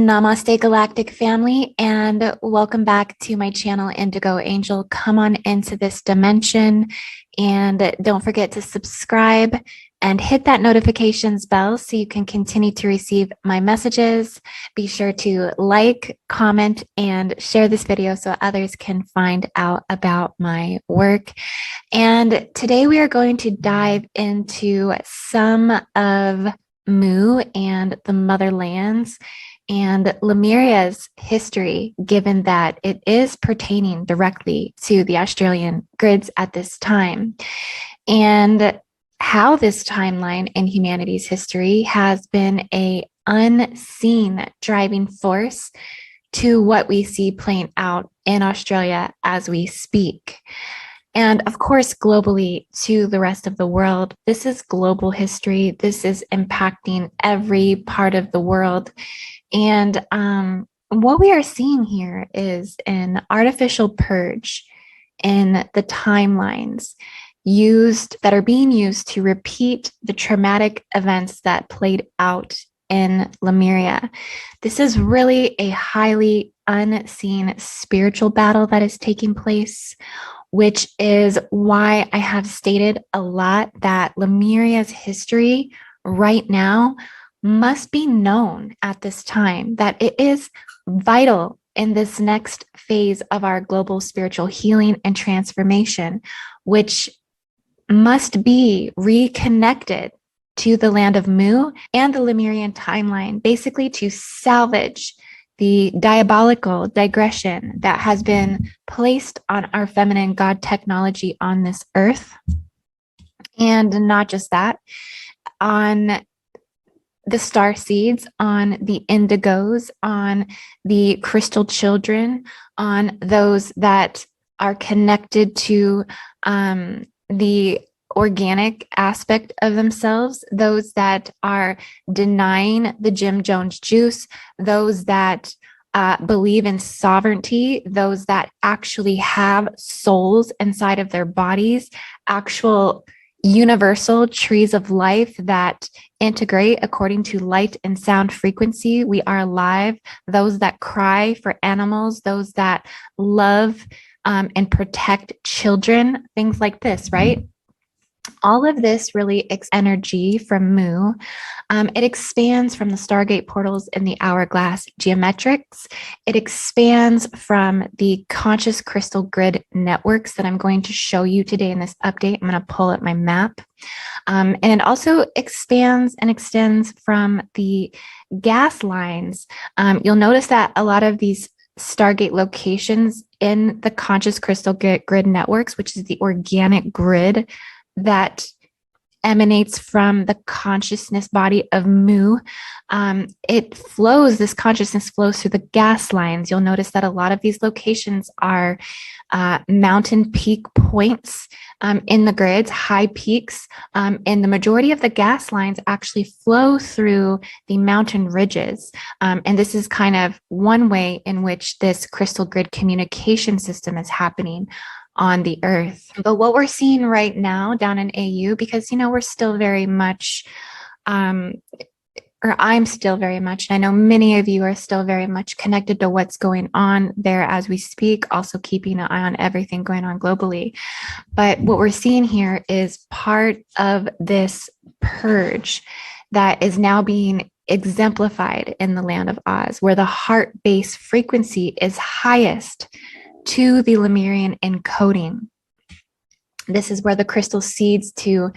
Namaste, Galactic family, and welcome back to my channel, Indigo Angel. Come on into this dimension, and don't forget to subscribe and hit that notifications bell so you can continue to receive my messages. Be sure to like, comment, and share this video so others can find out about my work. And today we are going to dive into some of Mu and the motherlands and Lemuria's history, given that it is pertaining directly to the Australian grids at this time, and how this timeline in humanity's history has been a unseen driving force to what we see playing out in Australia as we speak. And of course, globally to the rest of the world. This is global history. This is impacting every part of the world. And what we are seeing here is an artificial purge in the timelines that are being used to repeat the traumatic events that played out in Lemuria. This is really a highly unseen spiritual battle that is taking place, which is why I have stated a lot that Lemuria's history right now must be known at this time, that it is vital in this next phase of our global spiritual healing and transformation, which must be reconnected to the land of Mu and the Lemurian timeline, basically to salvage the diabolical digression that has been placed on our feminine God technology on this earth. And not just that, on the star seeds, on the indigos, on the crystal children, on those that are connected to the organic aspect of themselves, those that are denying the Jim Jones juice, those that believe in sovereignty, those that actually have souls inside of their bodies, actual universal trees of life that integrate according to light and sound frequency. We are alive. Those that cry for animals, those that love and protect children, things like this, right? All of this really energy from Mu. It expands from the Stargate portals in the hourglass geometrics. It expands from the conscious crystal grid networks that I'm going to show you today in this update. I'm going to pull up my map. And it also expands and extends from the gas lines. You'll notice that a lot of these Stargate locations in the conscious crystal grid networks, which is the organic grid that emanates from the consciousness body of Mu. This consciousness flows through the gas lines. You'll notice that a lot of these locations are mountain peak points in the grids, high peaks, and the majority of the gas lines actually flow through the mountain ridges. And this is kind of one way in which this crystal grid communication system is happening on the earth. But what we're seeing right now down in AU, because, we're still very much, or I'm still very much, and I know many of you are still very much connected to what's going on there as we speak, also keeping an eye on everything going on globally. But what we're seeing here is part of this purge that is now being exemplified in the land of Oz, where the heart-based frequency is highest to the Lemurian encoding. This is where the crystal seeds to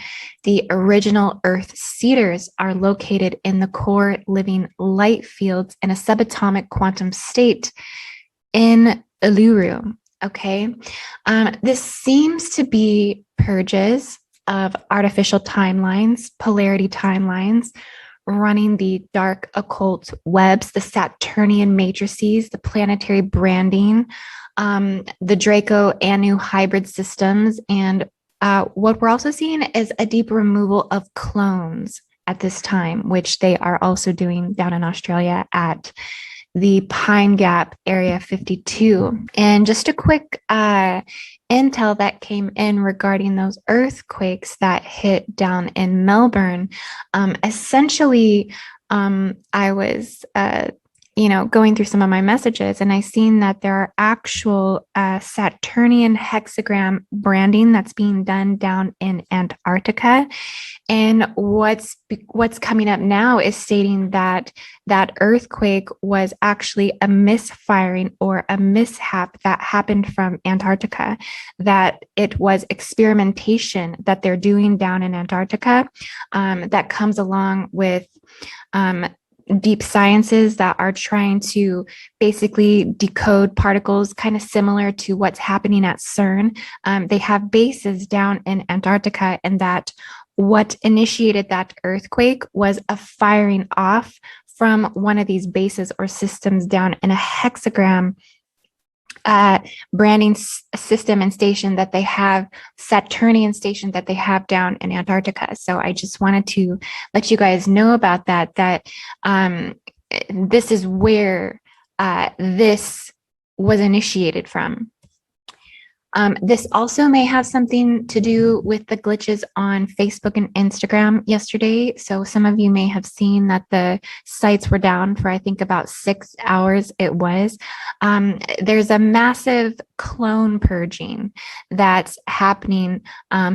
the original earth cedars are located in the core living light fields in a subatomic quantum state in Uluru. Okay. This seems to be purges of artificial timelines, polarity timelines, running the dark occult webs, the Saturnian matrices, the planetary branding, the Draco Anu hybrid systems. And what we're also seeing is a deep removal of clones at this time, which they are also doing down in Australia at the Pine Gap Area 52. And just a quick intel that came in regarding those earthquakes that hit down in Melbourne. Essentially, I was going through some of my messages, and I seen that there are actual Saturnian hexagram branding that's being done down in Antarctica. And what's coming up now is stating that that earthquake was actually a misfiring or a mishap that happened from Antarctica, that it was experimentation that they're doing down in Antarctica, that comes along with deep sciences that are trying to basically decode particles, kind of similar to what's happening at CERN. They have bases down in Antarctica, and that what initiated that earthquake was a firing off from one of these bases or systems down in a hexagram branding system and station that they have, Saturnian station that they have down in Antarctica. So I just wanted to let you guys know about that this is where this was initiated from. This also may have something to do with the glitches on Facebook and Instagram yesterday. So some of you may have seen that the sites were down for, I think, about 6 hours. It was. There's a massive clone purging that's happening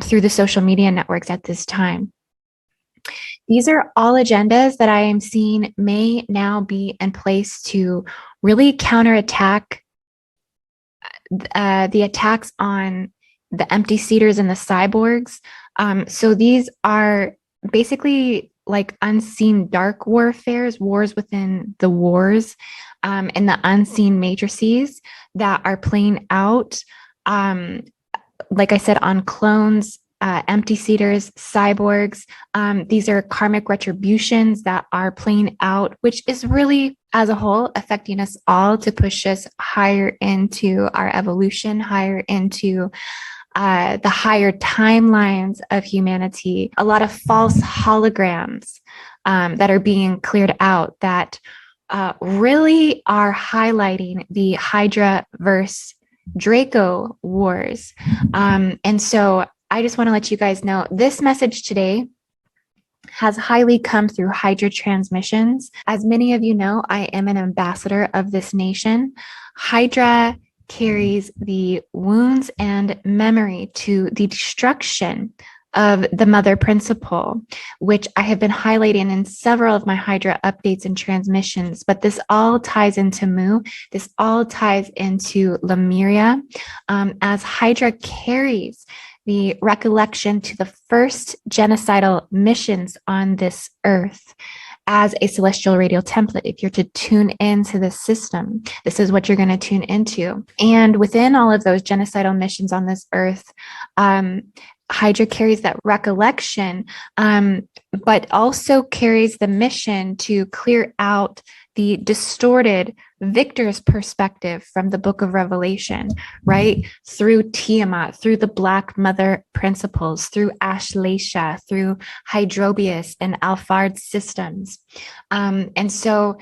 through the social media networks at this time. These are all agendas that I am seeing may now be in place to really counterattack the attacks on the empty seaters and the cyborgs. So these are basically like unseen dark warfares, wars within the wars, and the unseen matrices that are playing out, like I said, on clones, empty seaters, cyborgs. These are karmic retributions that are playing out, which is really, as a whole, affecting us all to push us higher into our evolution, higher into the higher timelines of humanity. A lot of false holograms that are being cleared out that really are highlighting the Hydra versus Draco wars. And so I just want to let you guys know this message today has highly come through Hydra transmissions. As many of you know, I am an ambassador of this nation. Hydra carries the wounds and memory to the destruction of the mother principle, which I have been highlighting in several of my Hydra updates and transmissions. But this all ties into Mu. This all ties into Lemuria, as Hydra carries the recollection to the first genocidal missions on this earth as a celestial radio template. If you're to tune into this system, this is what you're going to tune into. And within all of those genocidal missions on this earth, Hydra carries that recollection, but also carries the mission to clear out the distorted victor's perspective from the book of Revelation, right? Through Tiamat, through the Black Mother principles, through Ashleisha, through Hydrobius and Alphard systems. And so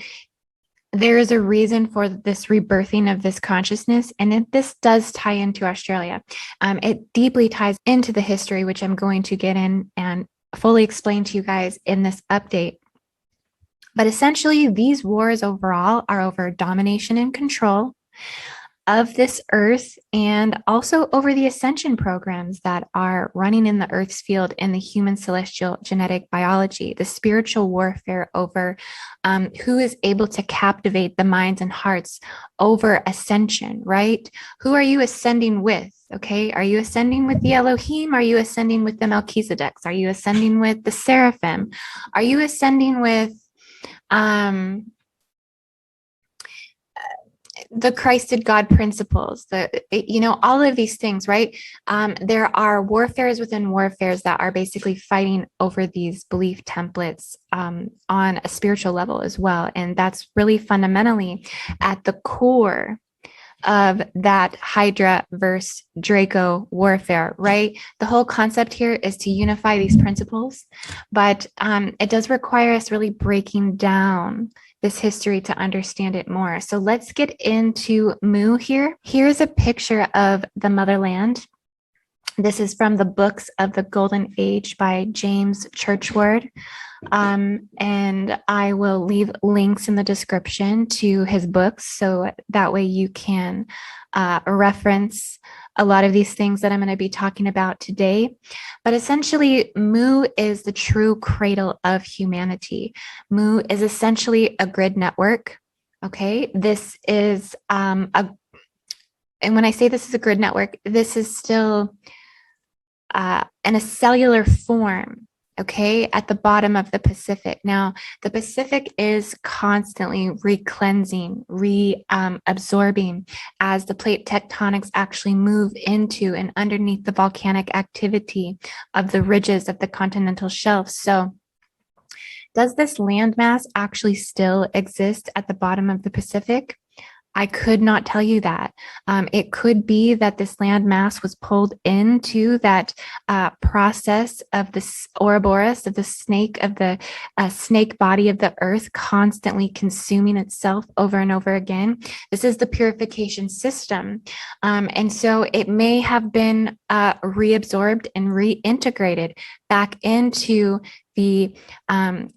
there is a reason for this rebirthing of this consciousness, and this does tie into Australia. It deeply ties into the history, which I'm going to get in and fully explain to you guys in this update. But essentially, these wars overall are over domination and control of this earth, and also over the ascension programs that are running in the earth's field in the human celestial genetic biology, the spiritual warfare over who is able to captivate the minds and hearts over ascension, right? Who are you ascending with? Okay, are you ascending with the Elohim? Are you ascending with the Melchizedeks? Are you ascending with the Seraphim? Are you ascending with the Christed God principles, all of these things, right? There are warfares within warfares that are basically fighting over these belief templates on a spiritual level as well. And that's really fundamentally at the core of that Hydra versus Draco warfare, right? The whole concept here is to unify these principles, but it does require us really breaking down this history to understand it more. So let's get into Mu here. Here's a picture of the motherland. This is from the Books of the Golden Age by James Churchward. And I will leave links in the description to his books so that way you can reference a lot of these things that I'm going to be talking about today. But essentially, Mu is the true cradle of humanity. Mu is essentially a grid network. Okay, this is and when I say this is a grid network, this is still in a cellular form, okay, at the bottom of the Pacific. Now, the Pacific is constantly re-cleansing, re-absorbing as the plate tectonics actually move into and underneath the volcanic activity of the ridges of the continental shelf. So, does this landmass actually still exist at the bottom of the Pacific? I could not tell you that. It could be that this land mass was pulled into that process of the Ouroboros, of the snake body of the earth, constantly consuming itself over and over again. This is the purification system. And so it may have been reabsorbed and reintegrated back into the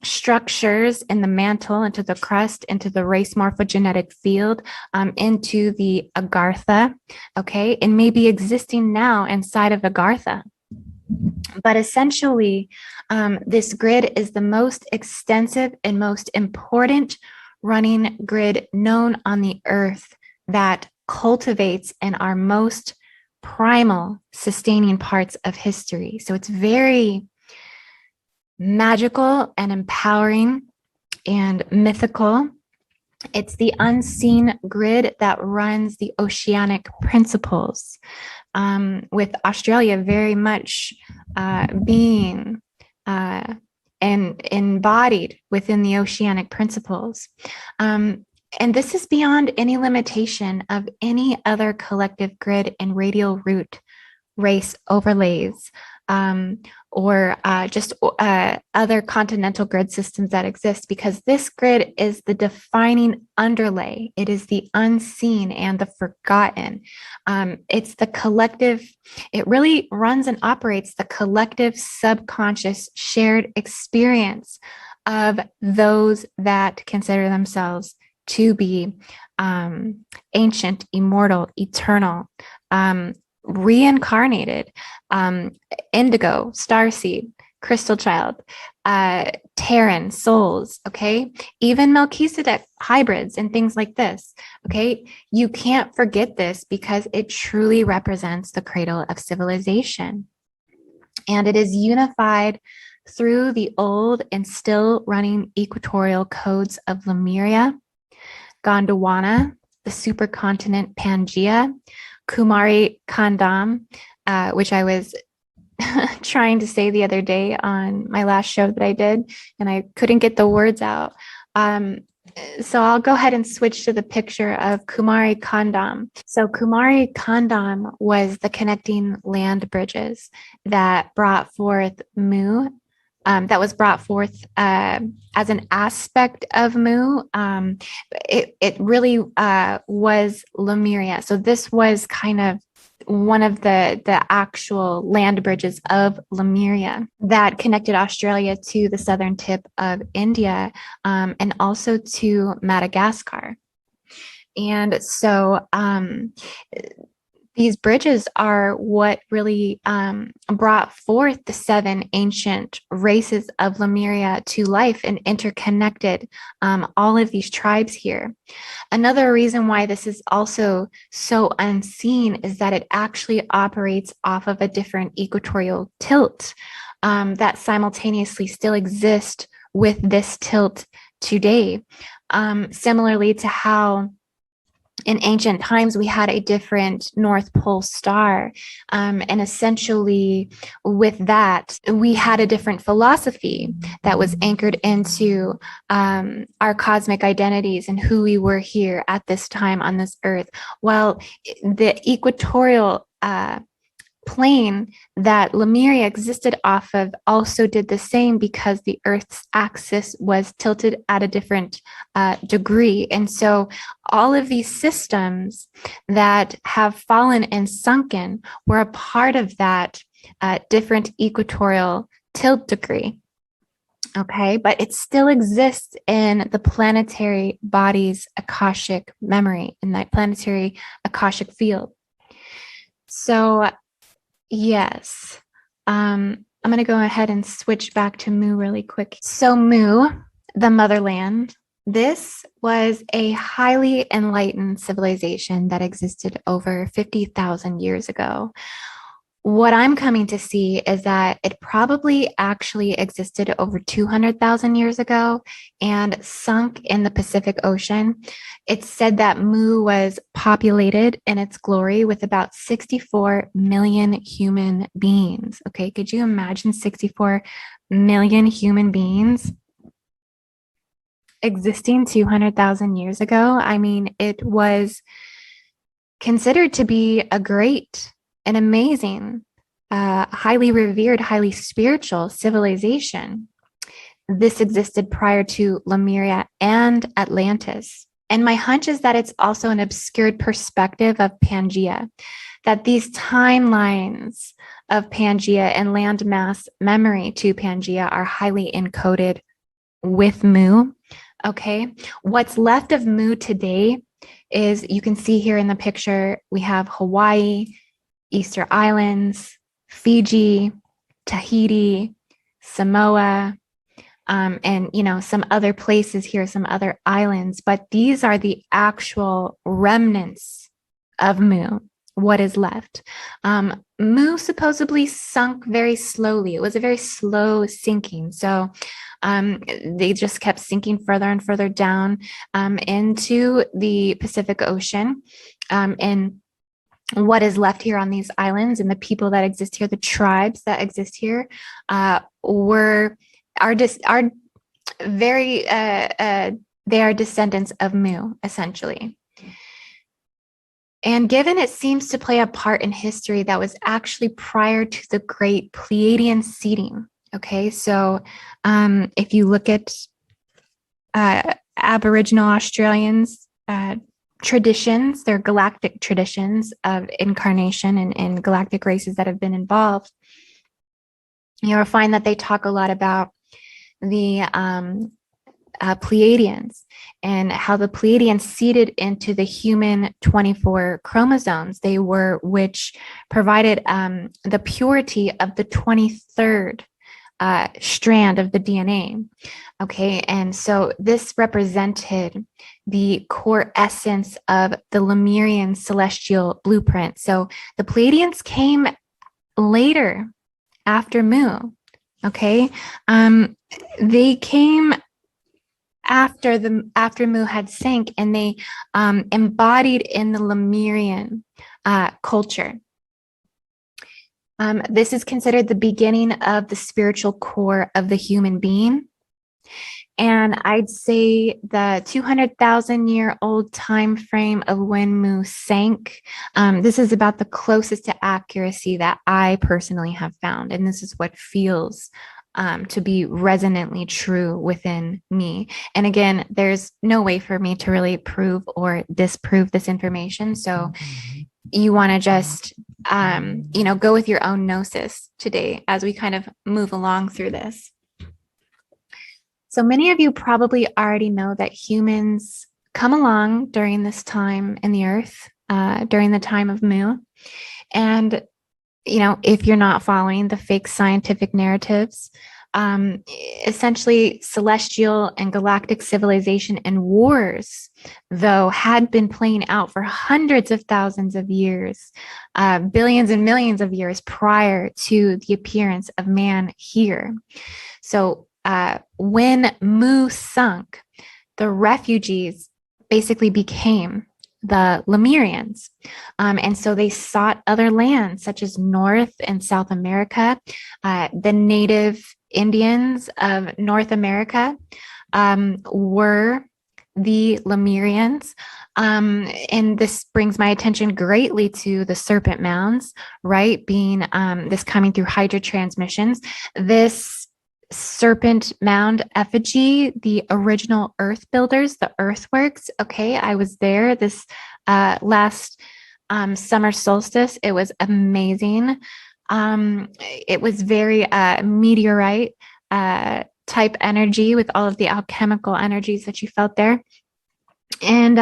structures in the mantle, into the crust, into the race morphogenetic field, into the agartha, okay, and may be existing now inside of agartha. But essentially, this grid is the most extensive and most important running grid known on the earth that cultivates in our most primal sustaining parts of history. So it's very magical and empowering and mythical. It's the unseen grid that runs the oceanic principles, with Australia very much being and embodied within the oceanic principles. And this is beyond any limitation of any other collective grid and radial root race overlays, or just other continental grid systems that exist, because this grid is the defining underlay. It is the unseen and the forgotten. It's the collective, it really runs and operates the collective subconscious shared experience of those that consider themselves to be ancient, immortal, eternal, reincarnated, indigo, starseed, crystal child, Terran souls, okay? Even Melchizedek hybrids and things like this, okay? You can't forget this because it truly represents the cradle of civilization. And it is unified through the old and still running equatorial codes of Lemuria, Gondwana, the supercontinent Pangaea, Kumari Kandam, which I was trying to say the other day on my last show that I did, and I couldn't get the words out. So I'll go ahead and switch to the picture of Kumari Kandam. So Kumari Kandam was the connecting land bridges that brought forth Mu, that was brought forth as an aspect of Mu. It really was Lemuria. So this was kind of one of the actual land bridges of Lemuria that connected Australia to the southern tip of India, and also to Madagascar. And so these bridges are what really brought forth the 7 ancient races of Lemuria to life and interconnected all of these tribes here. Another reason why this is also so unseen is that it actually operates off of a different equatorial tilt that simultaneously still exists with this tilt today. Similarly to how in ancient times, we had a different North Pole star. And essentially, with that, we had a different philosophy that was anchored into our cosmic identities and who we were here at this time on this earth. While the equatorial plane that Lemuria existed off of also did the same because the Earth's axis was tilted at a different degree. And so all of these systems that have fallen and sunken were a part of that different equatorial tilt degree. Okay, but it still exists in the planetary body's Akashic memory, in that planetary Akashic field. So, yes, I'm going to go ahead and switch back to Mu really quick. So, Mu, the motherland, this was a highly enlightened civilization that existed over 50,000 years ago. What I'm coming to see is that it probably actually existed over 200,000 years ago and sunk in the Pacific Ocean. It's said that Mu was populated in its glory with about 64 million human beings. Okay, could you imagine 64 million human beings existing 200,000 years ago? I mean, it was considered to be a great an amazing, highly revered, highly spiritual civilization. This existed prior to Lemuria and Atlantis. And my hunch is that it's also an obscured perspective of Pangaea, that these timelines of Pangaea and landmass memory to Pangaea are highly encoded with Mu. Okay. What's left of Mu today is, you can see here in the picture, we have Hawaii, Easter Islands, Fiji, Tahiti, Samoa, and some other places here, some other islands. But these are the actual remnants of Mu, what is left. Mu supposedly sunk very slowly. It was a very slow sinking. So they just kept sinking further and further down into the Pacific Ocean. And what is left here on these islands and the people that exist here, the tribes that exist here, are very they are descendants of Mu, essentially. And given it seems to play a part in history that was actually prior to the Great Pleiadian seeding. Okay, so if you look at Aboriginal Australians' traditions, their galactic traditions of incarnation and galactic races that have been involved, you'll find that they talk a lot about the Pleiadians and how the Pleiadians seeded into the human 24 chromosomes. They were, which provided the purity of the 23rd strand of the DNA. Okay, and so this represented the core essence of the Lemurian celestial blueprint. So the Pleiadians came later after Mu. Okay, they came after Mu had sank, and they embodied in the Lemurian culture. This is considered the beginning of the spiritual core of the human being. And I'd say the 200,000-year-old time frame of when Mu sank, this is about the closest to accuracy that I personally have found. And this is what feels to be resonantly true within me. And again, there's no way for me to really prove or disprove this information. So you want to just, go with your own gnosis today as we kind of move along through this. So many of you probably already know that humans come along during this time in the earth, during the time of Mu. And, if you're not following the fake scientific narratives, essentially celestial and galactic civilization and wars, though, had been playing out for hundreds of thousands of years, billions and millions of years prior to the appearance of man here. So when Mu sunk, the refugees basically became the Lemurians. And so they sought other lands, such as North and South America. The native Indians of North America were the Lemurians. And this brings my attention greatly to the serpent mounds, right? Being this coming through hydra transmissions. This serpent mound effigy, the original earth builders, the earthworks. Okay, I was there this last summer solstice. It was amazing. It was very meteorite type energy with all of the alchemical energies that you felt there. And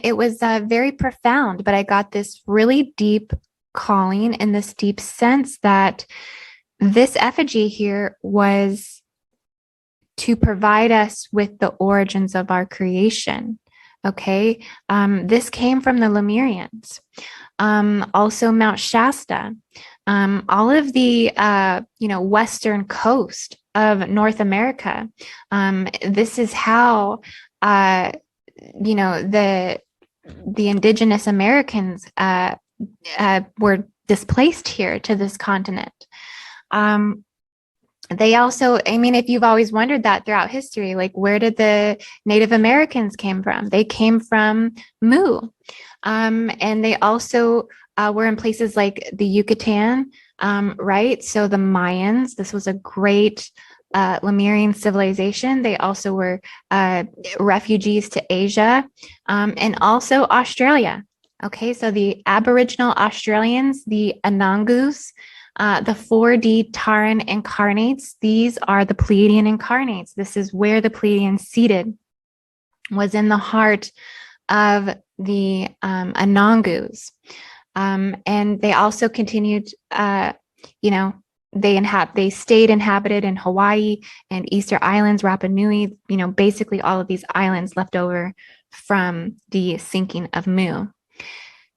it was very profound, but I got this really deep calling and this deep sense that this effigy here was to provide us with the origins of our creation. Okay. This came from the Lemurians. Also Mount Shasta, all of the, western coast of North America. This is how, the indigenous Americans were displaced here to this continent. They also, I mean, if you've always wondered that throughout history, like where did the Native Americans came from? They came from Mu. And they also were in places like the Yucatan, right? So the Mayans, this was a great Lemurian civilization. They also were refugees to Asia and also Australia. Okay, so the Aboriginal Australians, the Anangus, the 4D Taran incarnates, these are the Pleiadian incarnates. This is where the Pleiadians seated, was in the heart of the Anangus. And they also continued, they stayed inhabited in Hawaii and Easter Islands, Rapa Nui, basically all of these islands left over from the sinking of Mu.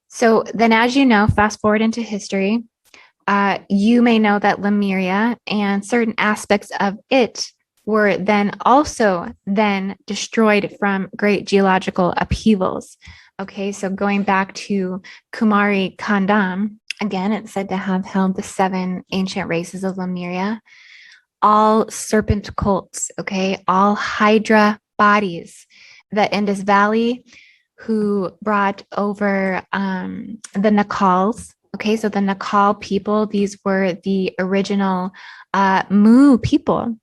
So then, as you know, fast forward into history, you may know that Lemuria and certain aspects of it were then also destroyed from great geological upheavals. Okay, so going back to Kumari Kandam, again, it's said to have held the 7 ancient races of Lemuria, all serpent cults, okay, all hydra bodies. The Indus Valley, who brought over the Nakals. Okay, so the Nakal people, these were the original Mu people.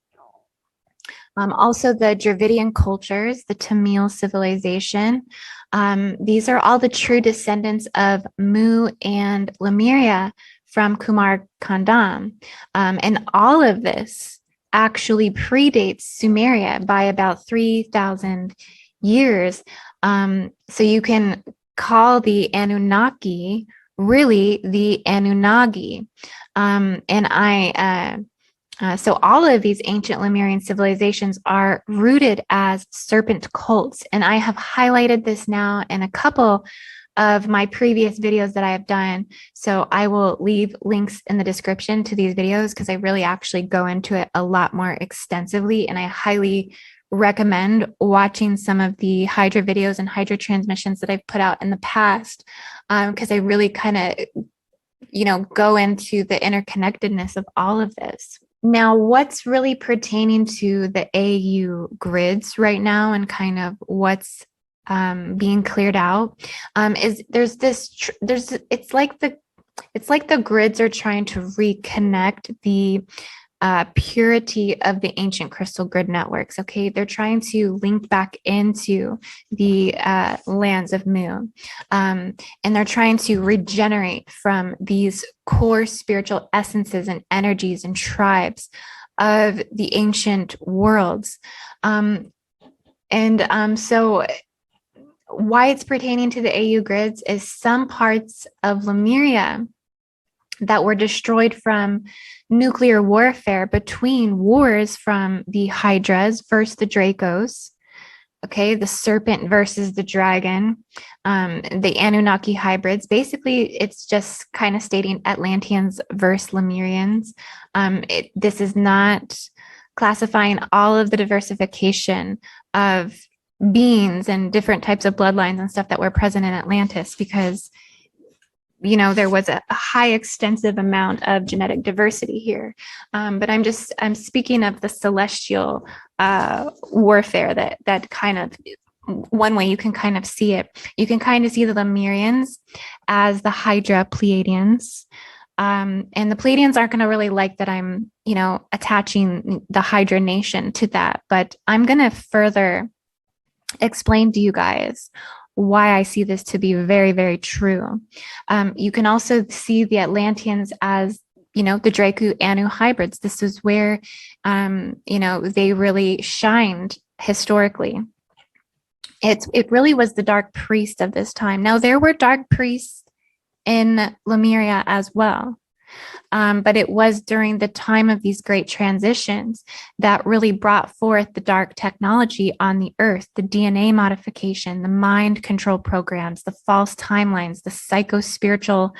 Also the Dravidian cultures, the Tamil civilization. These are all the true descendants of Mu and Lemuria from Kumar Kandam. And all of this actually predates Sumeria by about 3,000 years. So you can call the Anunnaki really the Anunnaki. So all of these ancient Lemurian civilizations are rooted as serpent cults. And I have highlighted this now in a couple of my previous videos that I have done. So I will leave links in the description to these videos because I really actually go into it a lot more extensively. And I highly recommend watching some of the Hydra videos and Hydra transmissions that I've put out in the past, because I really kind of, go into the interconnectedness of all of this. Now, what's really pertaining to the AU grids right now and kind of what's being cleared out is it's like the grids are trying to reconnect the purity of the ancient crystal grid networks. Okay, they're trying to link back into the lands of Mu, and they're trying to regenerate from these core spiritual essences and energies and tribes of the ancient worlds. So why it's pertaining to the AU grids is some parts of Lemuria that were destroyed from nuclear warfare between wars from the Hydras versus the Dracos, okay, the serpent versus the dragon, the Anunnaki hybrids. Basically, it's just kind of stating Atlanteans versus Lemurians. This is not classifying all of the diversification of beings and different types of bloodlines and stuff that were present in Atlantis, because there was a high extensive amount of genetic diversity here. But I'm speaking of the celestial warfare that kind of one way you can kind of see it. You can kind of see the Lemurians as the Hydra Pleiadians. And the Pleiadians aren't going to really like that I'm, attaching the Hydra nation to that. But I'm going to further explain to you guys why I see this to be very, very true. You can also see the Atlanteans as the Draco Anu hybrids. This is where, they really shined historically. It really was the dark priest of this time. Now, there were dark priests in Lemuria as well. But it was during the time of these great transitions that really brought forth the dark technology on the earth, the DNA modification, the mind control programs, the false timelines, the psycho-spiritual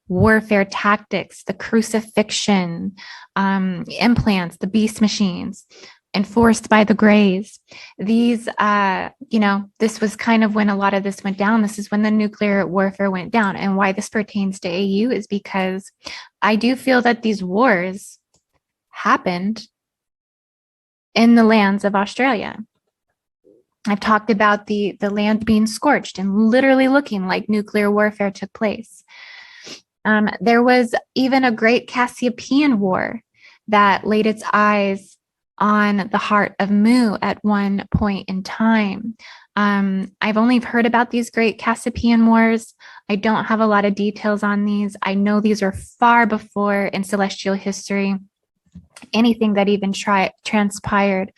warfare tactics, the crucifixion, implants, the beast machines, enforced by the Greys. These, this was kind of when a lot of this went down. This is when the nuclear warfare went down. And why this pertains to AU is because I do feel that these wars happened in the lands of Australia. I've talked about the land being scorched and literally looking like nuclear warfare took place. There was even a great Cassiopean War that laid its eyes on the heart of Mu at one point in time. I've only heard about these great Cassiopean Wars. I don't have a lot of details on these. I know these are far before in celestial history anything that even transpired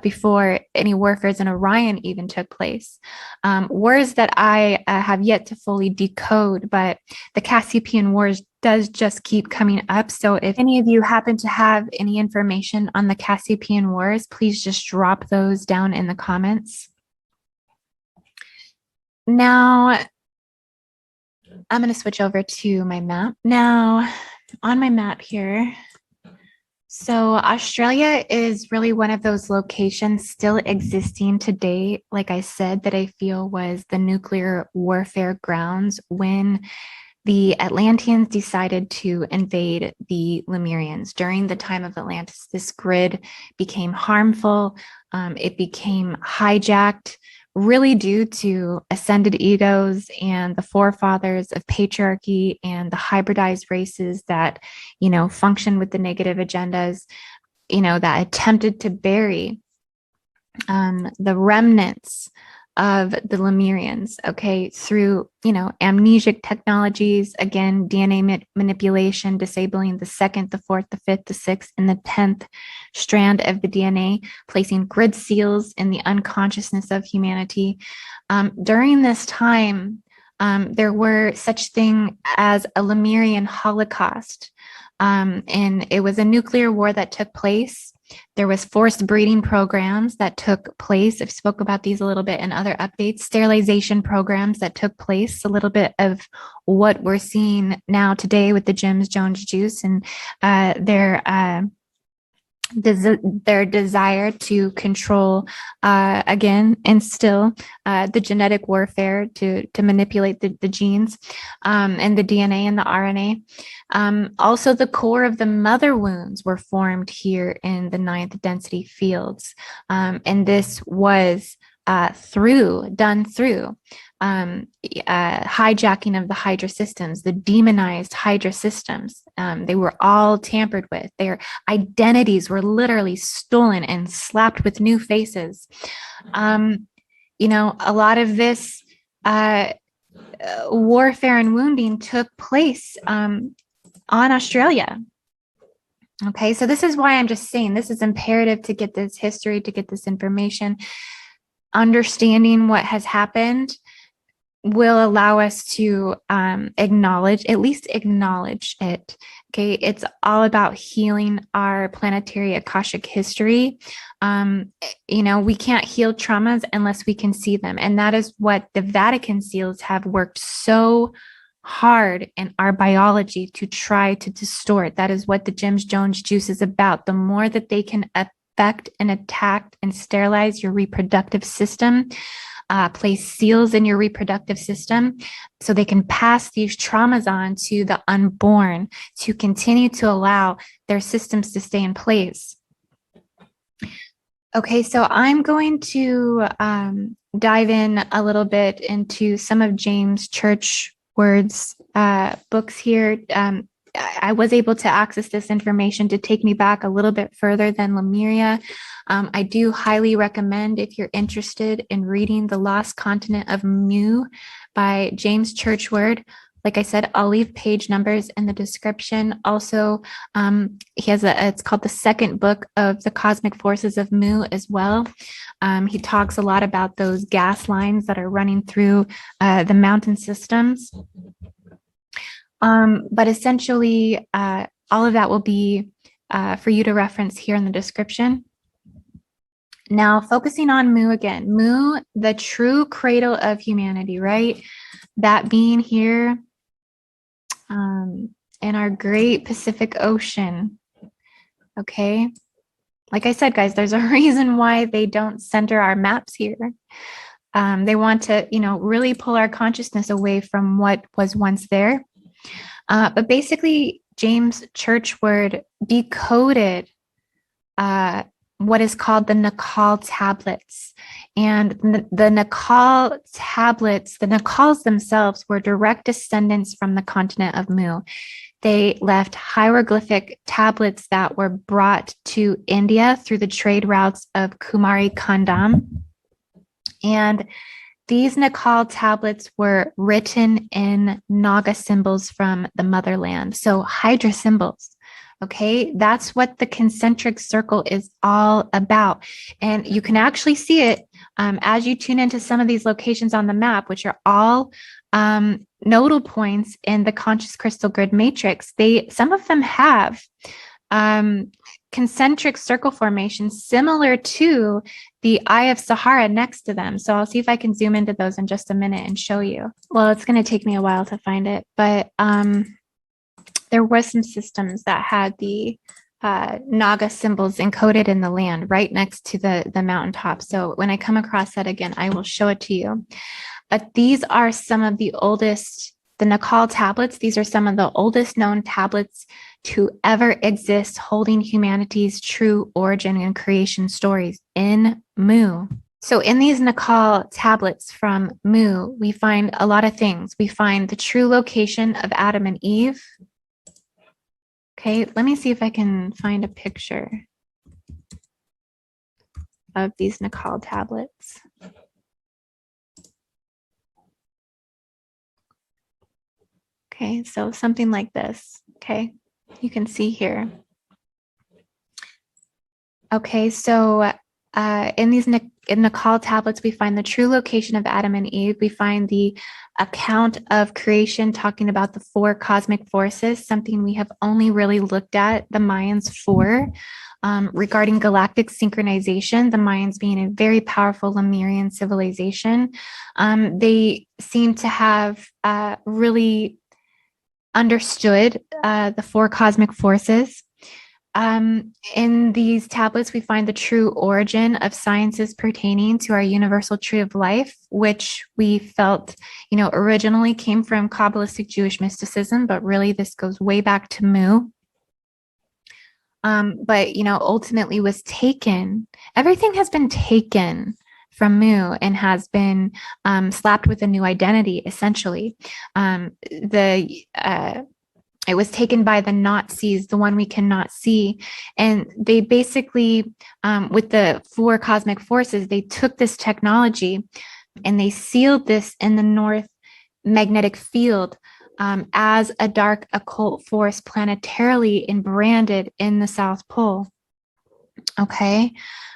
before any warfares in Orion even took place. Wars that I have yet to fully decode, but the Cassiopean Wars does just keep coming up. So if any of you happen to have any information on the Cassiopean Wars, please just drop those down in the comments. Now, I'm going to switch over to my map. Now, on my map here, so Australia is really one of those locations still existing today, like I said, that I feel was the nuclear warfare grounds when the Atlanteans decided to invade the Lemurians. During the time of Atlantis, this grid became harmful. It became hijacked, really due to ascended egos and the forefathers of patriarchy and the hybridized races that, function with the negative agendas, that attempted to bury the remnants of the Lemurians, through, amnesic technologies, again, DNA manipulation, disabling the second, the fourth, the fifth, the sixth, and the 10th strand of the DNA, placing grid seals in the unconsciousness of humanity. During this time, there were such thing as a Lemurian Holocaust, and it was a nuclear war that took place. There was forced breeding programs that took place. I've spoke about these a little bit in other updates. Sterilization programs that took place. A little bit of what we're seeing now today with the James Jones juice and their desire to control, again, instill the genetic warfare to manipulate the genes and the DNA and the RNA. Also, the core of the mother wounds were formed here in the 9th density fields. And this was done through hijacking of the Hydra systems, the demonized Hydra systems. They were all tampered with. Their identities were literally stolen and slapped with new faces. A lot of this warfare and wounding took place on Australia. Okay, so this is why I'm just saying this is imperative to get this history, to get this information. Understanding what has happened will allow us to acknowledge it. Okay, it's all about healing our planetary Akashic history. We can't heal traumas unless we can see them. And that is what the Vatican seals have worked so hard in our biology to try to distort. That is what the James Jones juice is about. The more that they can affect and attack and sterilize your reproductive system, place seals in your reproductive system so they can pass these traumas on to the unborn to continue to allow their systems to stay in place. Okay, so I'm going to dive in a little bit into some of James Churchward's books here. I was able to access this information to take me back a little bit further than Lemuria. I do highly recommend, if you're interested in reading The Lost Continent of Mu by James Churchward. Like I said, I'll leave page numbers in the description. Also, he has it's called The Second Book of the Cosmic Forces of Mu as well. He talks a lot about those gas lines that are running through the mountain systems. But essentially, all of that will be for you to reference here in the description. Now, focusing on Mu again, Mu, the true cradle of humanity, right? That being here in our great Pacific Ocean, okay? Like I said, guys, there's a reason why they don't center our maps here. They want to, really pull our consciousness away from what was once there. But basically, James Churchward decoded what is called the Nakal tablets. And the Nakal tablets, the Nakals themselves were direct descendants from the continent of Mu. They left hieroglyphic tablets that were brought to India through the trade routes of Kumari Kandam. And these Nakal tablets were written in Naga symbols from the motherland. So Hydra symbols. Okay, that's what the concentric circle is all about. And you can actually see it as you tune into some of these locations on the map, which are all nodal points in the conscious crystal grid matrix. Some of them have concentric circle formations similar to the Eye of Sahara next to them. So I'll see if I can zoom into those in just a minute and show you. Well, it's going to take me a while to find it, but there were some systems that had the Naga symbols encoded in the land right next to the mountaintop. So when I come across that again, I will show it to you. But these are some of the oldest, the Nakal tablets. These are some of the oldest known tablets to ever exist, holding humanity's true origin and creation stories in Mu. So in these Nakal tablets from Mu, we find a lot of things. We find the true location of Adam and Eve. Okay, let me see if I can find a picture of these Nakal tablets. Okay, so something like this. Okay, you can see here. Okay, so in these Nakal tablets, we find the true location of Adam and Eve. We find the account of creation talking about the four cosmic forces, something we have only really looked at the Mayans for. Regarding galactic synchronization, the Mayans being a very powerful Lemurian civilization, they seem to have really understood the four cosmic forces. In these tablets, we find the true origin of sciences pertaining to our universal tree of life, which we felt, originally came from Kabbalistic Jewish mysticism, but really this goes way back to Mu. But, ultimately was taken. Everything has been taken from Mu and has been slapped with a new identity, essentially. It was taken by the Nazis, the one we cannot see. And they basically, with the four cosmic forces, they took this technology and they sealed this in the North magnetic field as a dark occult force planetarily and branded in the South Pole. Okay.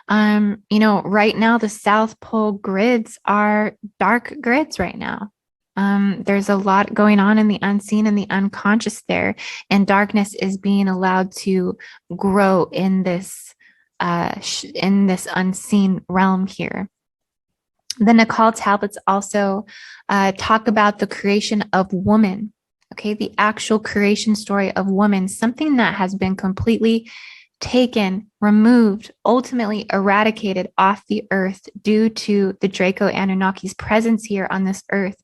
Right now, the South Pole grids are dark grids right now. There's a lot going on in the unseen and the unconscious there, and darkness is being allowed to grow in this unseen realm here. The Nakal tablets also talk about the creation of woman. Okay, the actual creation story of woman, something that has been completely taken, removed, ultimately eradicated off the earth due to the Draco Anunnaki's presence here on this earth,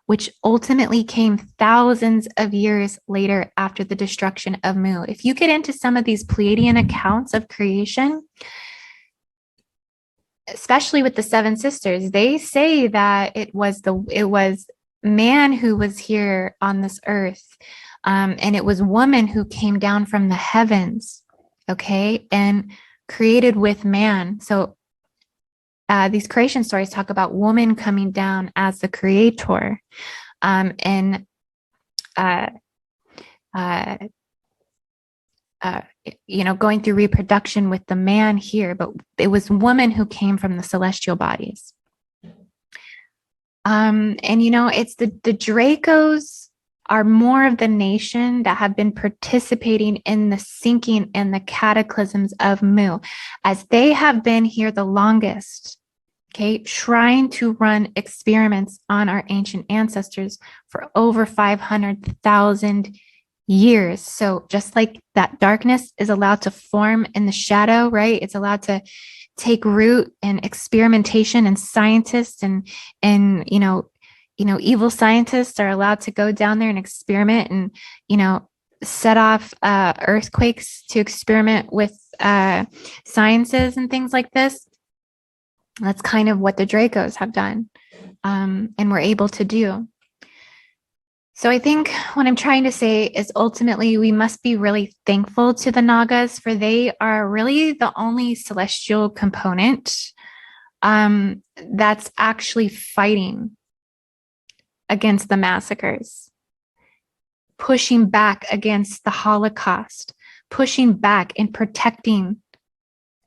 which ultimately came thousands of years later after the destruction of Mu. If you get into some of these Pleiadian accounts of creation, especially with the seven sisters, they say that it was man who was here on this earth, and it was woman who came down from the heavens, okay, and created with man. So these creation stories talk about woman coming down as the creator, and uh, uh, uh, going through reproduction with the man here, but it was woman who came from the celestial bodies. And it's the Dracos are more of the nation that have been participating in the sinking and the cataclysms of Mu, as they have been here the longest, okay, trying to run experiments on our ancient ancestors for over 500,000 years. So just like that darkness is allowed to form in the shadow, right? It's allowed to take root in experimentation, and scientists and evil scientists are allowed to go down there and experiment and set off earthquakes to experiment with sciences and things like this. That's kind of what the Dracos have done, and were able to do. So I think what I'm trying to say is ultimately we must be really thankful to the Nagas, for they are really the only celestial component that's actually fighting against the massacres, pushing back against the Holocaust, pushing back and protecting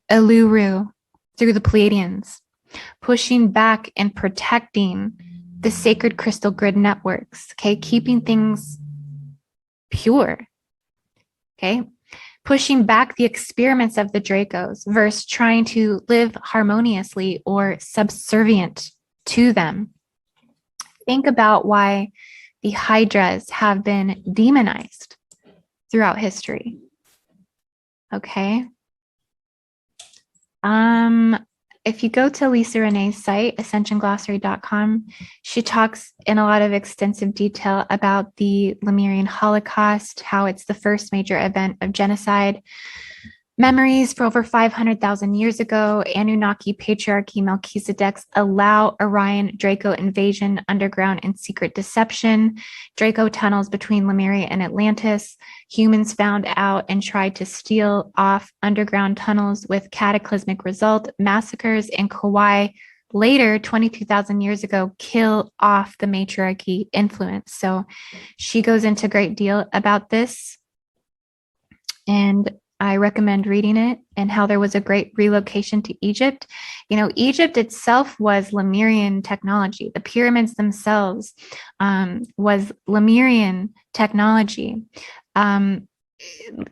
Uluru through the Pleiadians, pushing back and protecting the sacred crystal grid networks, okay, keeping things pure, okay, pushing back the experiments of the Dracos versus trying to live harmoniously or subservient to them. Think about why the Hydras have been demonized throughout history, okay? If you go to Lisa Renee's site, ascensionglossary.com, she talks in a lot of extensive detail about the Lemurian Holocaust, how it's the first major event of genocide. Memories for over 500,000 years ago, Anunnaki patriarchy Melchizedek's allow Orion Draco invasion, underground and secret deception, Draco tunnels between Lemuria and Atlantis. Humans found out and tried to steal off underground tunnels with cataclysmic result, massacres, and Kauai later, 22,000 years ago, kill off the matriarchy influence. So she goes into a great deal about this, and I recommend reading it, and how there was a great relocation to Egypt. Egypt itself was Lemurian technology. The pyramids themselves was Lemurian technology.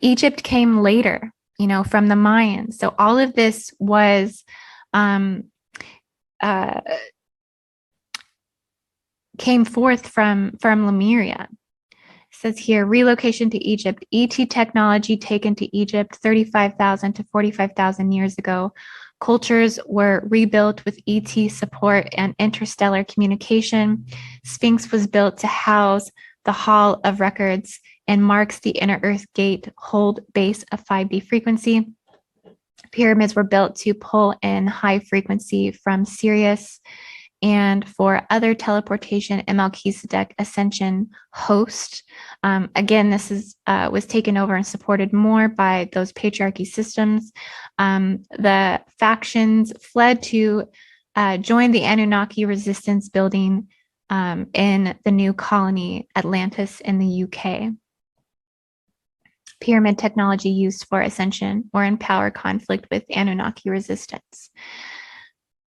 Egypt came later, from the Mayans. So all of this was came forth from Lemuria. Says here, relocation to Egypt, ET technology taken to Egypt 35,000 to 45,000 years ago. Cultures were rebuilt with ET support and interstellar communication. Sphinx was built to house the Hall of Records and marks the inner Earth gate hold base of 5B frequency. Pyramids were built to pull in high frequency from Sirius and for other teleportation and Melchizedek ascension host. Again, this was taken over and supported more by those patriarchy systems. The factions fled to join the Anunnaki resistance building in the new colony Atlantis in the UK. Pyramid technology used for ascension or in power conflict with Anunnaki resistance.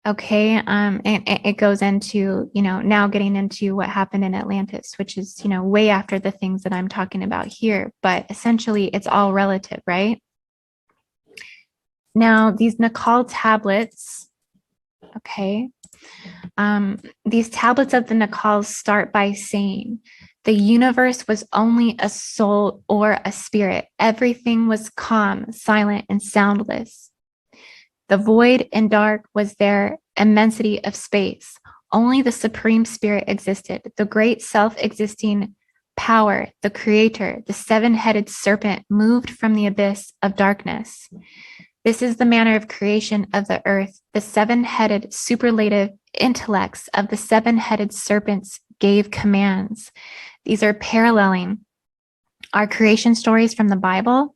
Okay, and it goes into, now getting into what happened in Atlantis, which is, way after the things that I'm talking about here, but essentially it's all relative, right? Now, these Nakal tablets, okay, these tablets of the Nakals start by saying, the universe was only a soul or a spirit. Everything was calm, silent, and soundless. The void and dark was their immensity of space. Only the Supreme Spirit existed, the great self-existing power, the creator, the seven-headed serpent moved from the abyss of darkness. This is the manner of creation of the earth. The seven-headed superlative intellects of the seven-headed serpents gave commands. These are paralleling our creation stories from the Bible.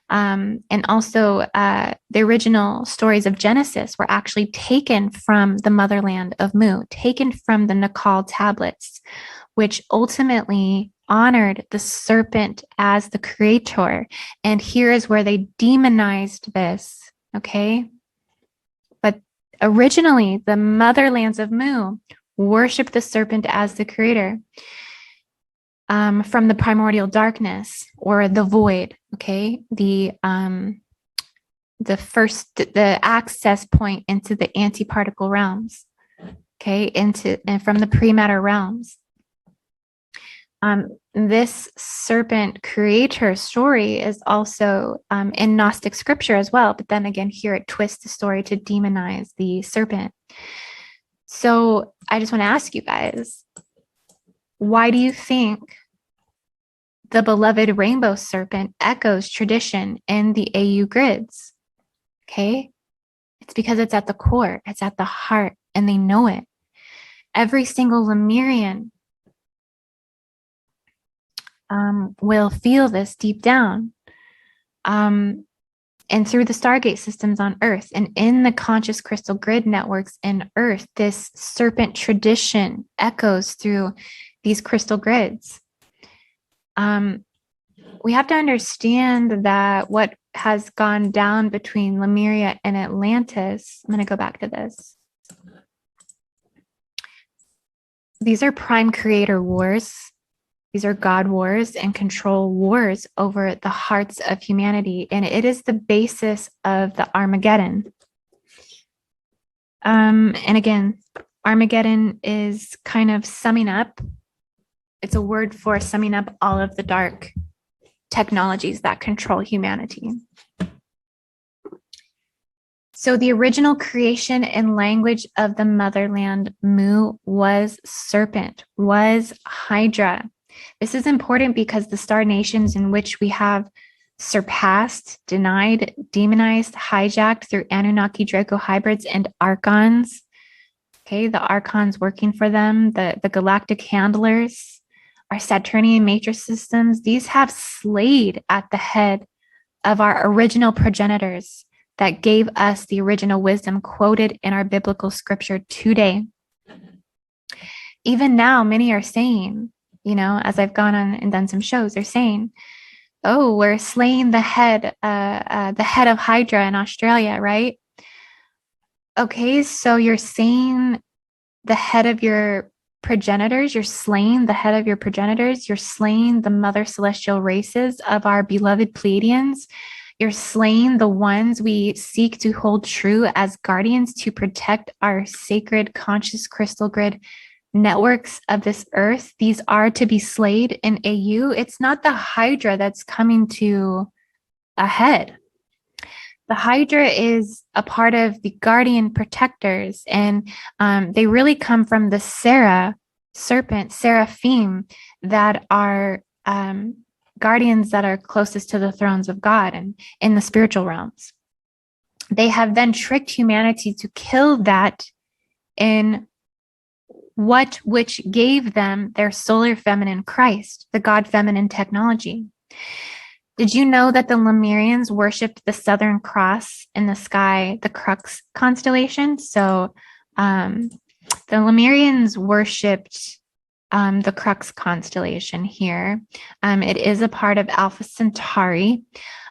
And also the original stories of Genesis were actually taken from the motherland of Mu, taken from the Nakal tablets, which ultimately honored the serpent as the creator. And here is where they demonized this, okay? But originally, the motherlands of Mu worshiped the serpent as the creator. From the primordial darkness or the void, okay? The access point into the antiparticle realms, okay? And from the pre-matter realms. This serpent creator story is also in Gnostic scripture as well, but then again, here it twists the story to demonize the serpent. So I just want to ask you guys, why do you think the beloved rainbow serpent echoes tradition in the AU grids? Okay, it's because it's at the core, it's at the heart, and they know it. Every single Lemurian will feel this deep down. And through the Stargate systems on Earth and in the conscious crystal grid networks in Earth, this serpent tradition echoes through these crystal grids. We have to understand that what has gone down between Lemuria and Atlantis, I'm going to go back to this. These are prime creator wars. These are God wars and control wars over the hearts of humanity. And it is the basis of the Armageddon. And again, Armageddon is kind of summing up. It's a word for summing up all of the dark technologies that control humanity. So the original creation and language of the motherland, Mu, was serpent, was Hydra. This is important because the star nations in which we have surpassed, denied, demonized, hijacked through Anunnaki Draco hybrids and archons, okay, the archons working for them, the galactic handlers, our Saturnian matrix systems, these have slayed at the head of our original progenitors that gave us the original wisdom quoted in our biblical scripture today. Even now, many are saying, you know, as I've gone on and done some shows, they're saying, oh, we're slaying the head of Hydra in Australia, right? Okay, so you're saying the head of your progenitors, you're slaying the head of your progenitors, you're slaying the mother celestial races of our beloved Pleiadians, you're slaying the ones we seek to hold true as guardians to protect our sacred conscious crystal grid networks of this earth. These are to be slayed in AU. It's not the Hydra that's coming to a head. The Hydra is a part of the guardian protectors, and they really come from the seraphim that are guardians that are closest to the thrones of God and in the spiritual realms. They have then tricked humanity to kill that in which gave them their solar feminine Christ, the God feminine technology. Did you know that the Lemurians worshipped the Southern Cross in the sky, the Crux constellation? So the Lemurians worshipped the Crux constellation here. It is a part of Alpha Centauri.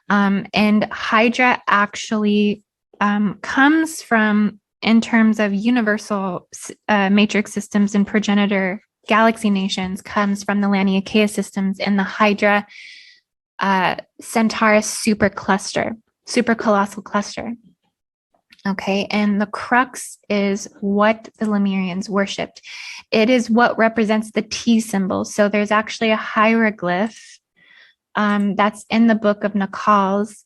And Hydra actually comes from, in terms of universal matrix systems and progenitor galaxy nations, comes from the Laniakea systems and the Hydra Centaurus super colossal cluster. Okay, and the Crux is what the Lemurians worshipped. It is what represents the T symbol. So there's actually a hieroglyph that's in the book of Nakals.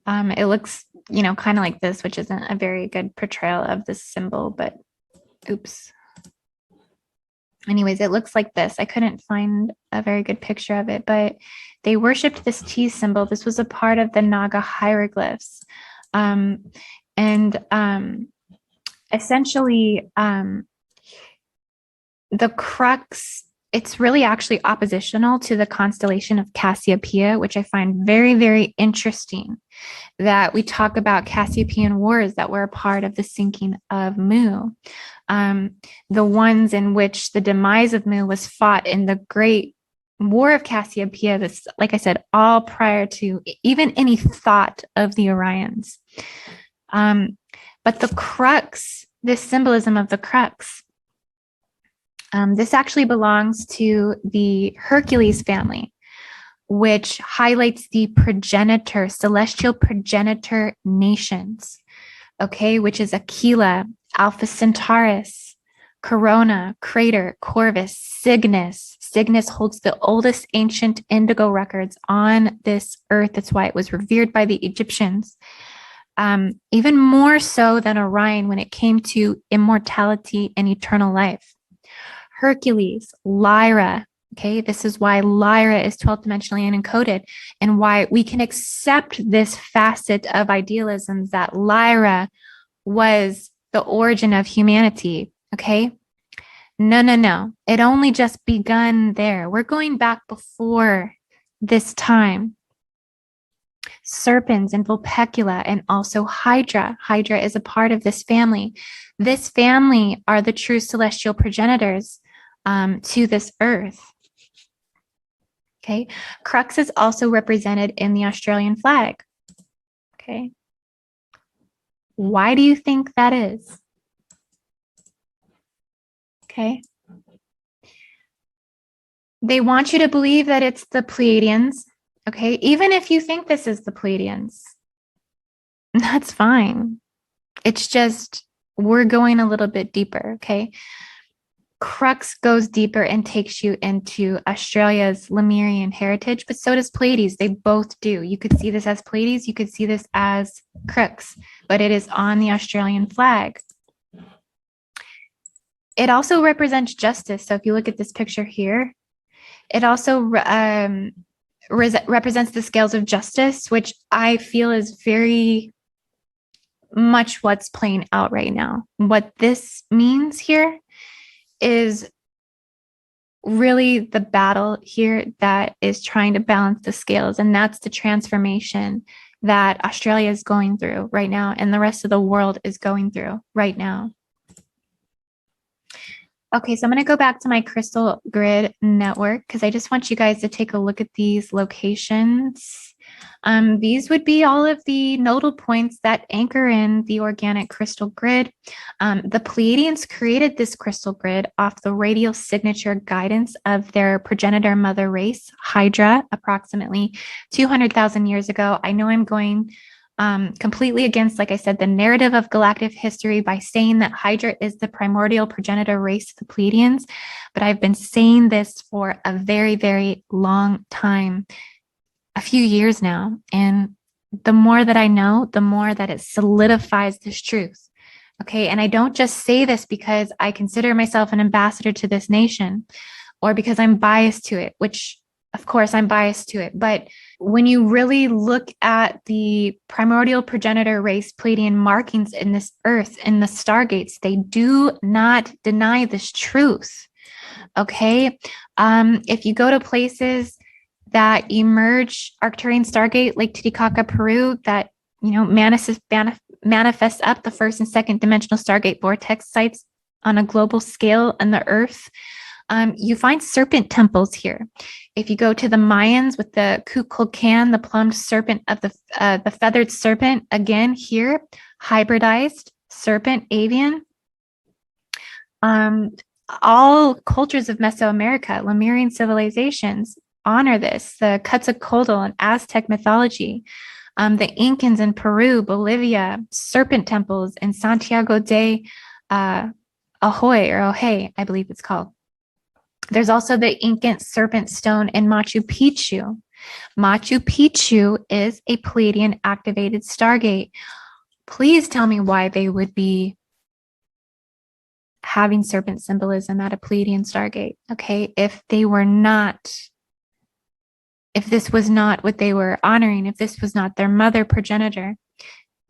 It looks, you know, kind of like this, which isn't a very good portrayal of this symbol, but oops. Anyways, it looks like this. I couldn't find a very good picture of it, but they worshipped this T symbol. This was a part of the Naga hieroglyphs. Um, and essentially, the crux, it's really actually oppositional to the constellation of Cassiopeia, which I find very, very interesting that we talk about Cassiopeian wars that were a part of the sinking of Mu. The ones in which the demise of Mu was fought in the Great War of Cassiopeia, this, like I said, all prior to even any thought of the Orions. But the crux, this symbolism of the crux, this actually belongs to the Hercules family, which highlights the progenitor, celestial progenitor nations, okay, which is Aquila, Alpha Centaurus, Corona, Crater, Corvus, Cygnus. Cygnus holds the oldest ancient indigo records on this earth. That's why it was revered by the Egyptians. Even more so than Orion when it came to immortality and eternal life. Hercules, Lyra. Okay, this is why Lyra is 12th dimensionally unencoded and why we can accept this facet of idealism that Lyra was the origin of humanity. Okay, no. It only just begun there. We're going back before this time. Serpents and Vulpecula and also Hydra. Hydra is a part of this family. This family are the true celestial progenitors to this earth. Okay. Crux is also represented in the Australian flag. Okay. Why do you think that is? Okay. They want you to believe that it's the Pleiadians. Okay. Even if you think this is the Pleiadians, that's fine. It's just, we're going a little bit deeper. Okay. Crux goes deeper and takes you into Australia's Lemurian heritage, but so does Pleiades. They both do. You could see this as Pleiades, you could see this as Crux, but it is on the Australian flag. It also represents justice. So if you look at this picture here, it also represents the scales of justice, which I feel is very much what's playing out right now. What this means here is really the battle here that is trying to balance the scales. And that's the transformation that Australia is going through right now and the rest of the world is going through right now. Okay, so I'm going to go back to my crystal grid network because I just want you guys to take a look at these locations. These would be all of the nodal points that anchor in the organic crystal grid. The Pleiadians created this crystal grid off the radial signature guidance of their progenitor mother race, Hydra, approximately 200,000 years ago. I know I'm going completely against, like I said, the narrative of galactic history by saying that Hydra is the primordial progenitor race of the Pleiadians, but I've been saying this for a very, very long time. A few years now. And the more that I know, the more that it solidifies this truth. Okay. And I don't just say this because I consider myself an ambassador to this nation or because I'm biased to it, which of course I'm biased to it. But when you really look at the primordial progenitor race Pleiadian markings in this earth, in the stargates, they do not deny this truth. Okay. If you go to places that emerge Arcturian Stargate, Lake Titicaca, Peru, that, manifests up the first and second dimensional Stargate vortex sites on a global scale in the Earth. You find serpent temples here. If you go to the Mayans with the Kukulkan, the plumed serpent of the feathered serpent, again here, hybridized serpent, avian. All cultures of Mesoamerica, Lemurian civilizations, honor this. The Quetzalcoatl and Aztec mythology, the Incans in Peru, Bolivia, serpent temples in Santiago de Ojai, I believe it's called. There's also the Incan serpent stone in Machu Picchu. Machu Picchu is a Pleiadian activated Stargate. Please tell me why they would be having serpent symbolism at a Pleiadian Stargate, okay? If this was not what they were honoring, if this was not their mother progenitor,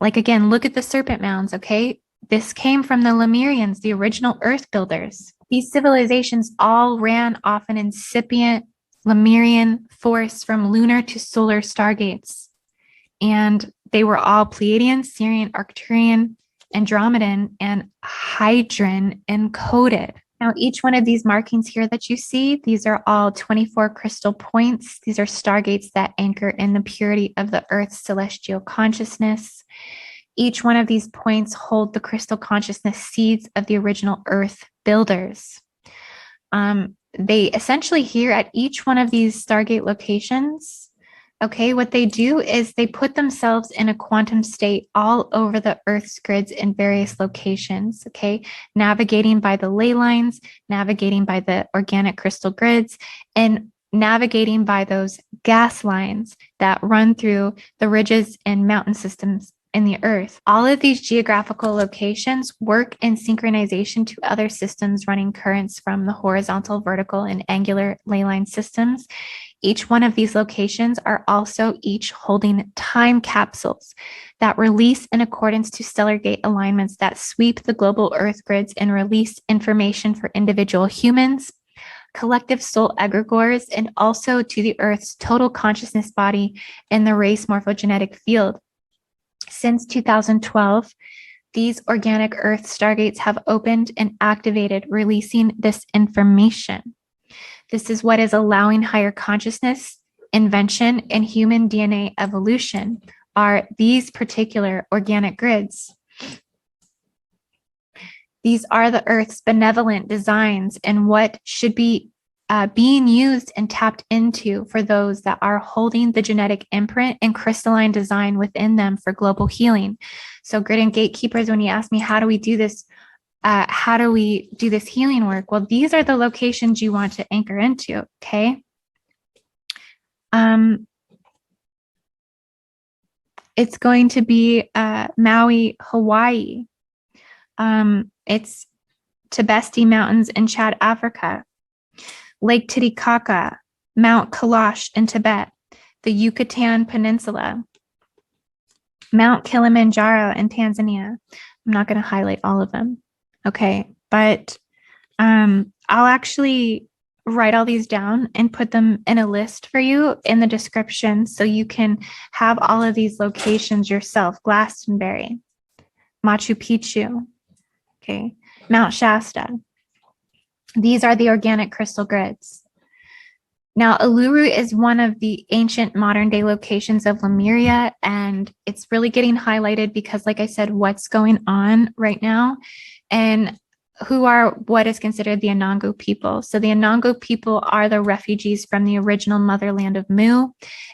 Like, again, look at the serpent mounds, okay? This came from the Lemurians, the original earth builders. These civilizations all ran off an incipient Lemurian force from lunar to solar stargates. And they were all Pleiadian, Sirian, Arcturian, Andromedan, and Hydran encoded. Now, each one of these markings here that you see, these are all 24 crystal points. These are stargates that anchor in the purity of the Earth's celestial consciousness. Each one of these points hold the crystal consciousness seeds of the original Earth builders. They essentially here at each one of these Stargate locations, okay, what they do is they put themselves in a quantum state all over the Earth's grids in various locations, okay, navigating by the ley lines, navigating by the organic crystal grids, and navigating by those gas lines that run through the ridges and mountain systems in the Earth. All of these geographical locations work in synchronization to other systems running currents from the horizontal, vertical, and angular ley line systems. Each one of these locations are also each holding time capsules that release in accordance to stellar gate alignments that sweep the global Earth grids and release information for individual humans, collective soul egregores, and also to the Earth's total consciousness body in the race morphogenetic field. Since 2012, these organic Earth stargates have opened and activated, releasing this information. This is what is allowing higher consciousness, invention, and human DNA evolution, are these particular organic grids. These are the Earth's benevolent designs and what should be being used and tapped into for those that are holding the genetic imprint and crystalline design within them for global healing. So grid and gatekeepers, when you ask me, how do we do this? How do we do this healing work? Well, these are the locations you want to anchor into, okay? It's going to be Maui, Hawaii. It's Tibesti Mountains in Chad, Africa. Lake Titicaca, Mount Kailash in Tibet, the Yucatan Peninsula, Mount Kilimanjaro in Tanzania. I'm not going to highlight all of them, okay? But I'll actually write all these down and put them in a list for you in the description so you can have all of these locations yourself. Glastonbury, Machu Picchu, okay? Mount Shasta. These are the organic crystal grids. Now, Uluru is one of the ancient modern day locations of Lemuria, and it's really getting highlighted because, like I said, what's going on right now and who are what is considered the Anangu people. So the Anangu people are the refugees from the original motherland of Mu,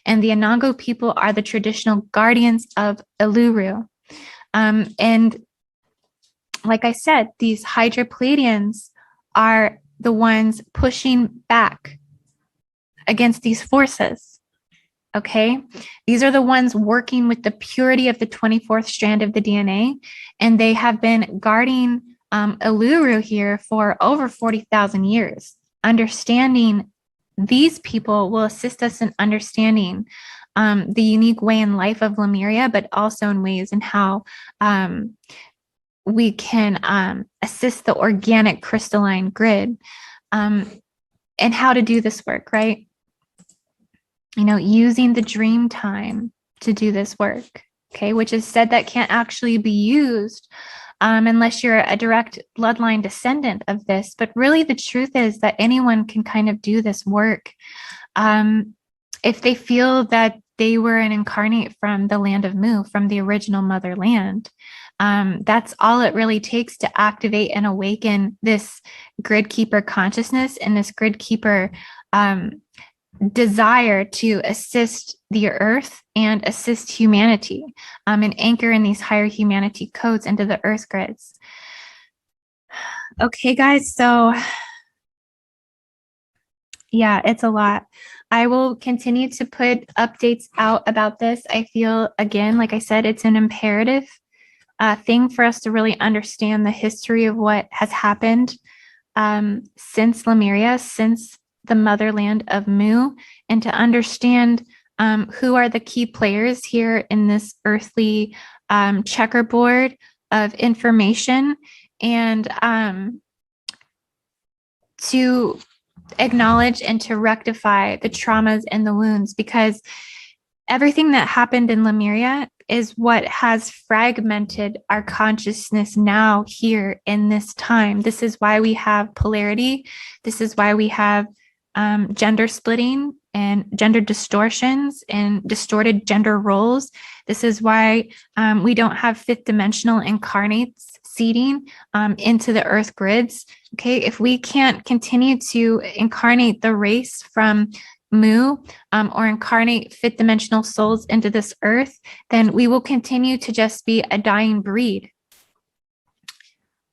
and the Anangu people are the traditional guardians of Uluru. And like I said, these Hydropleiadians are the ones pushing back against these forces, okay? These are the ones working with the purity of the 24th strand of the DNA, and they have been guarding Uluru here for over 40,000 years. Understanding these people will assist us in understanding the unique way in life of Lemuria, but also in ways in how we can assist the organic crystalline grid and how to do this work, right? You know, using the dream time to do this work, okay, which is said that can't actually be used unless you're a direct bloodline descendant of this. But really, the truth is that anyone can kind of do this work if they feel that they were an incarnate from the land of Mu, from the original motherland. That's all it really takes to activate and awaken this grid keeper consciousness and this grid keeper desire to assist the earth and assist humanity and anchor in these higher humanity codes into the earth grids. Okay, guys, so yeah, it's a lot. I will continue to put updates out about this. I feel, again, like I said, it's an imperative thing for us to really understand the history of what has happened since Lemuria, since the motherland of Mu, and to understand who are the key players here in this earthly checkerboard of information, and to acknowledge and to rectify the traumas and the wounds, because everything that happened in Lemuria is what has fragmented our consciousness now here in this time. This is why we have polarity. This is why we have gender splitting and gender distortions and distorted gender roles. This is why we don't have fifth dimensional incarnates seeding into the earth grids. Okay, if we can't continue to incarnate the race from Mu, or incarnate fifth dimensional souls into this earth, then we will continue to just be a dying breed.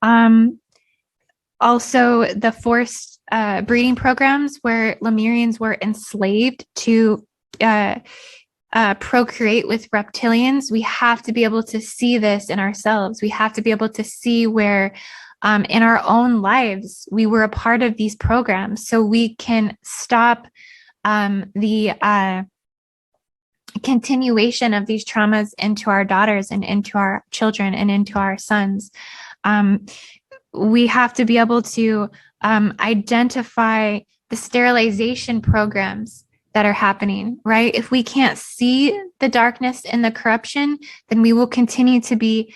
Also, the forced breeding programs where Lemurians were enslaved to procreate with reptilians, we have to be able to see this in ourselves. We have to be able to see where in our own lives we were a part of these programs, so we can stop the continuation of these traumas into our daughters and into our children and into our sons. We have to be able to identify the sterilization programs that are happening, right? If we can't see the darkness and the corruption, then we will continue to be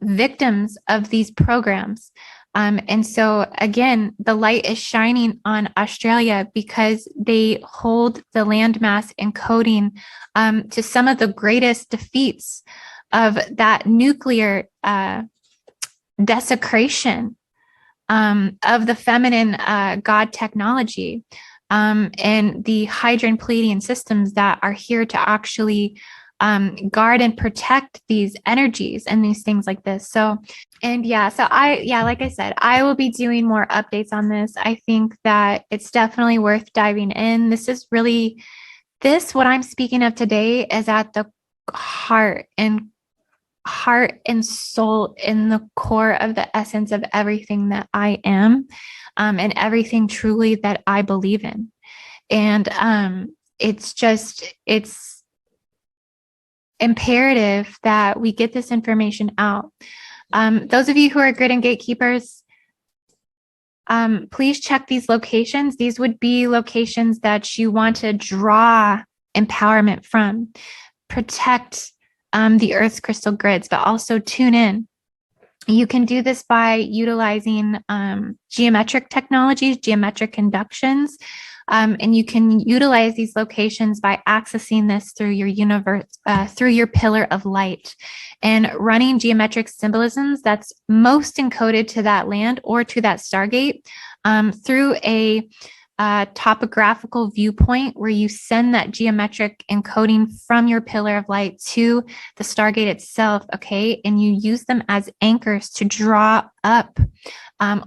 victims of these programs. And so again, the light is shining on Australia because they hold the landmass encoding to some of the greatest defeats of that nuclear desecration of the feminine God technology, and the Hydrogen Pleiadian systems that are here to actually guard and protect these energies and these things like this. So like I said, I will be doing more updates on this. I think that it's definitely worth diving in. What I'm speaking of today is at the heart and soul, in the core of the essence of everything that I am, and everything truly that I believe in. And it's imperative that we get this information out. Those of you who are grid and gatekeepers, please check these locations. These would be locations that you want to draw empowerment from. Protect the Earth's crystal grids, but also tune in. You can do this by utilizing geometric technologies, geometric inductions, and you can utilize these locations by accessing this through your universe, through your pillar of light, and running geometric symbolisms that's most encoded to that land or to that stargate through a topographical viewpoint where you send that geometric encoding from your pillar of light to the stargate itself, okay? And you use them as anchors to draw up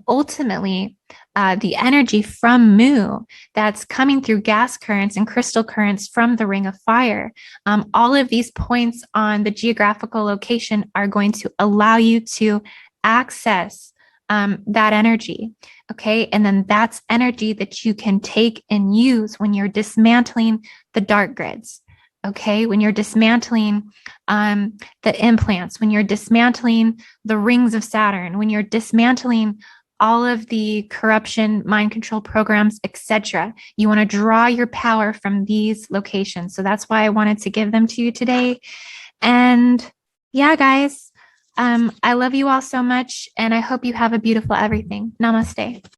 ultimately the energy from Mu that's coming through gas currents and crystal currents from the ring of fire. All of these points on the geographical location are going to allow you to access that energy. Okay. And then that's energy that you can take and use when you're dismantling the dark grids. Okay. When you're dismantling the implants, when you're dismantling the rings of Saturn, when you're dismantling all of the corruption, mind control programs, etc. You want to draw your power from these locations. So that's why I wanted to give them to you today. And yeah, guys, I love you all so much, and I hope you have a beautiful everything. Namaste.